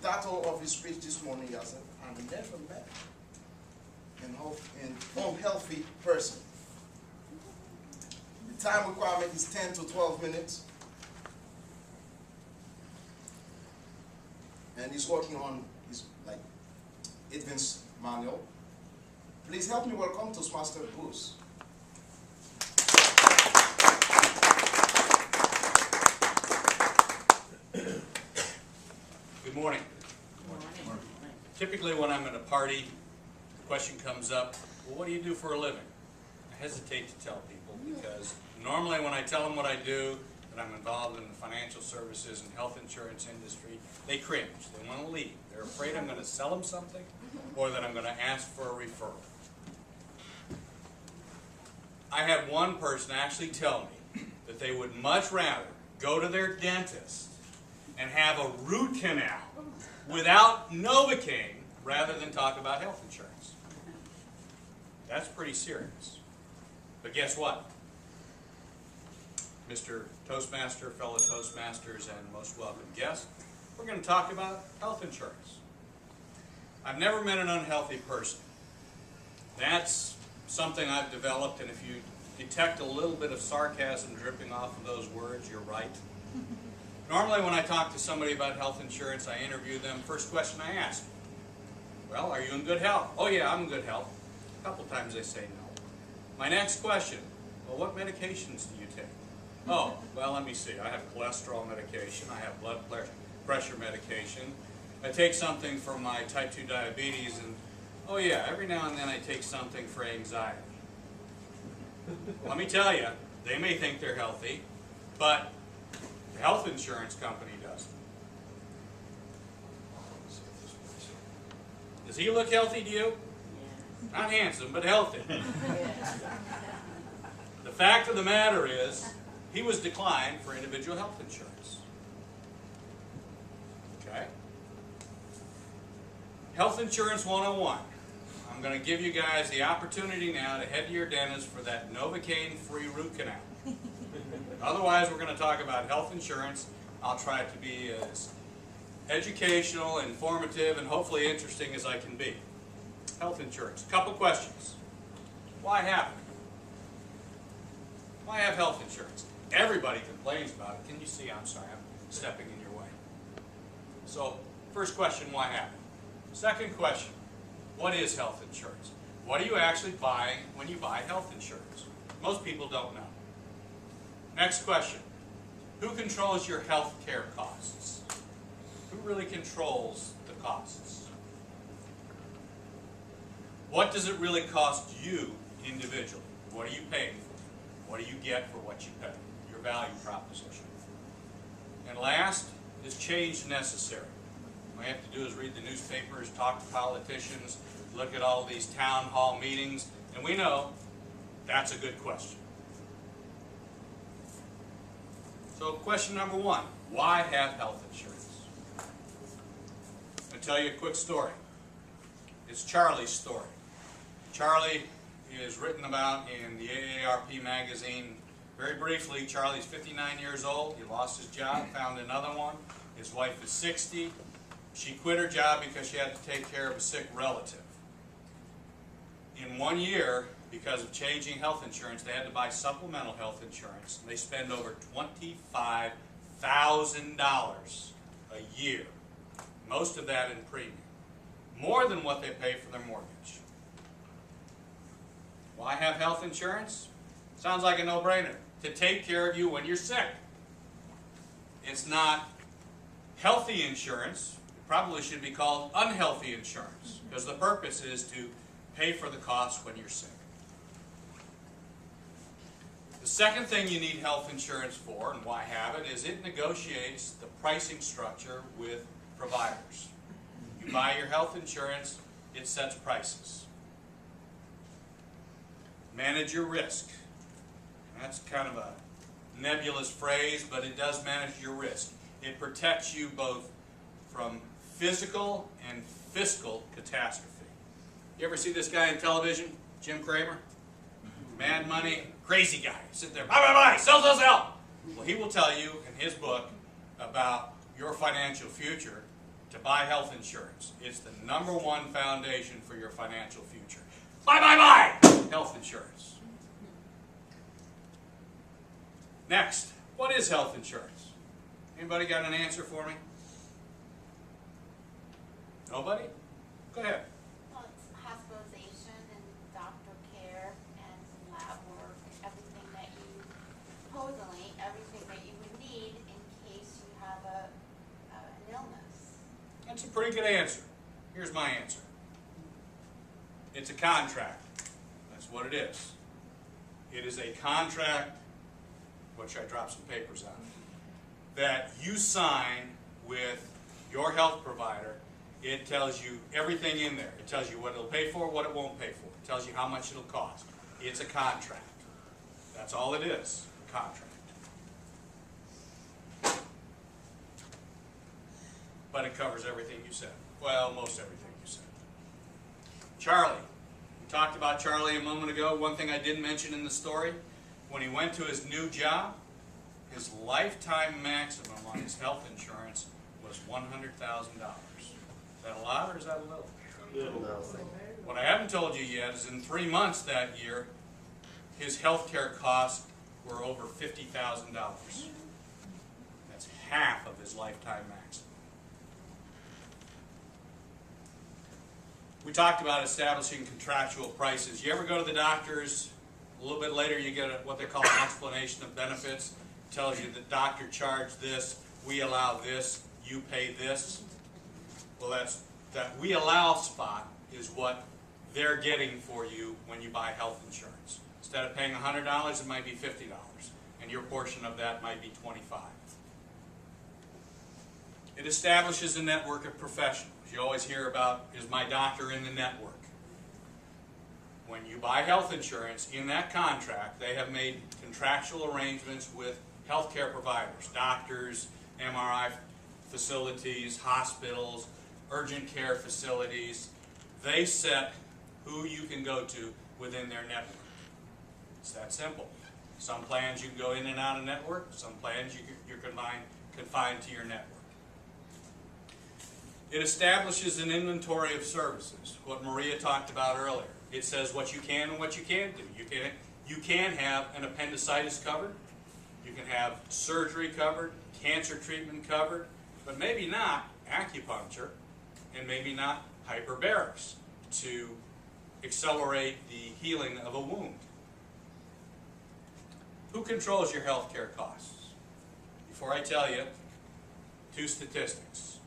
title of his speech this morning is "I'm never met an unhealthy person." The time requirement is 10 to 12 minutes. And he's working on his advanced manual. Please help me welcome Toastmaster Bruce. Good morning. Good morning. Typically when I'm at a party, the question comes up, well, what do you do for a living? I hesitate to tell people because normally when I tell them what I do, that I'm involved in the financial services and health insurance industry, they cringe. They want to leave. They're afraid I'm going to sell them something or that I'm going to ask for a referral. I had one person actually tell me that they would much rather go to their dentist and have a root canal without Novocaine rather than talk about health insurance. That's pretty serious. But guess what? Mr. Toastmaster, fellow Toastmasters, and most welcome guests, we're going to talk about health insurance. I've never met an unhealthy person. That's something I've developed, and if you detect a little bit of sarcasm dripping off of those words, you're right. Normally when I talk to somebody about health insurance, I interview them. First question I ask, well, are you in good health? Oh yeah, I'm in good health. A couple times they say no. My next question, well, what medications do you take? Oh, well, let me see. I have cholesterol medication. I have blood pressure medication. I take something for my type 2 diabetes, and oh yeah, every now and then I take something for anxiety. Let me tell you, they may think they're healthy, but the health insurance company doesn't. Does he look healthy to you? Yeah. Not handsome, but healthy. Yeah. The fact of the matter is, he was declined for individual health insurance. Okay? Health Insurance 101. I'm going to give you guys the opportunity now to head to your dentist for that Novocaine-free root canal. Otherwise, we're going to talk about health insurance. I'll try to be as educational, informative, and hopefully interesting as I can be. Health insurance. Couple questions. Why have it? Why have health insurance? Everybody complains about it. Can you see? I'm sorry, I'm stepping in your way. So, first question, why have it? Second question, what is health insurance? What are you actually buying when you buy health insurance? Most people don't know. Next question, who controls your health care costs? Who really controls the costs? What does it really cost you individually? What are you paying for? What do you get for what you pay? Your value proposition. And last, is change necessary? All you have to do is read the newspapers, talk to politicians, look at all these town hall meetings, and we know that's a good question. So question number one, why have health insurance? I'll tell you a quick story. It's Charlie's story. Charlie is written about in the AARP magazine. Very briefly, Charlie's 59 years old. He lost his job, found another one. His wife is 60. She quit her job because she had to take care of a sick relative. In 1 year, because of changing health insurance, they had to buy supplemental health insurance. They spend over $25,000 a year. Most of that in premium. More than what they pay for their mortgage. Why have health insurance? Sounds like a no-brainer. To take care of you when you're sick. It's not healthy insurance. It probably should be called unhealthy insurance, because the purpose is to pay for the costs when you're sick. The second thing you need health insurance for, and why have it, is it negotiates the pricing structure with providers. You buy your health insurance, it sets prices. Manage your risk. That's kind of a nebulous phrase, but it does manage your risk. It protects you both from physical and fiscal catastrophe. You ever see this guy on television, Jim Cramer? Mad Money, crazy guy. Sit there, buy, sell. Well, he will tell you in his book about your financial future to buy health insurance. It's the #1 foundation for your financial future. Buy health insurance. Next, what is health insurance? Anybody got an answer for me? Nobody? Go ahead. Well, it's hospitalization and doctor care and lab work, everything that you, supposedly, everything that you would need in case you have an illness. That's a pretty good answer. Here's my answer. It's a contract. That's what it is. It is a contract, which I dropped some papers on, that you sign with your health provider. It tells you everything in there. It tells you what it'll pay for, what it won't pay for. It tells you how much it'll cost. It's a contract. That's all it is, a contract. But it covers everything you said. Well, most everything you said. Charlie. We talked about Charlie a moment ago. One thing I didn't mention in the story, when he went to his new job, his lifetime maximum on his health insurance was $100,000. Is that a lot or is that a little? What I haven't told you yet is in 3 months that year, his health care costs were over $50,000. That's half of his lifetime maximum. We talked about establishing contractual prices. You ever go to the doctor's, a little bit later you get what they call an explanation of benefits. It tells you the doctor charged this, we allow this, you pay this. Well, that we allow spot is what they're getting for you when you buy health insurance. Instead of paying $100, it might be $50, and your portion of that might be $25. It establishes a network of professionals. You always hear about, is my doctor in the network? When you buy health insurance, in that contract, they have made contractual arrangements with healthcare providers, doctors, MRI facilities, hospitals, urgent care facilities. They set who you can go to within their network. It's that simple. Some plans you can go in and out of network, some plans you're confined to your network. It establishes an inventory of services, what Maria talked about earlier. It says what you can and what you can't do. You can have an appendicitis covered, you can have surgery covered, cancer treatment covered, but maybe not acupuncture and maybe not hyperbarics to accelerate the healing of a wound. Who controls your health care costs? Before I tell you, 2 statistics.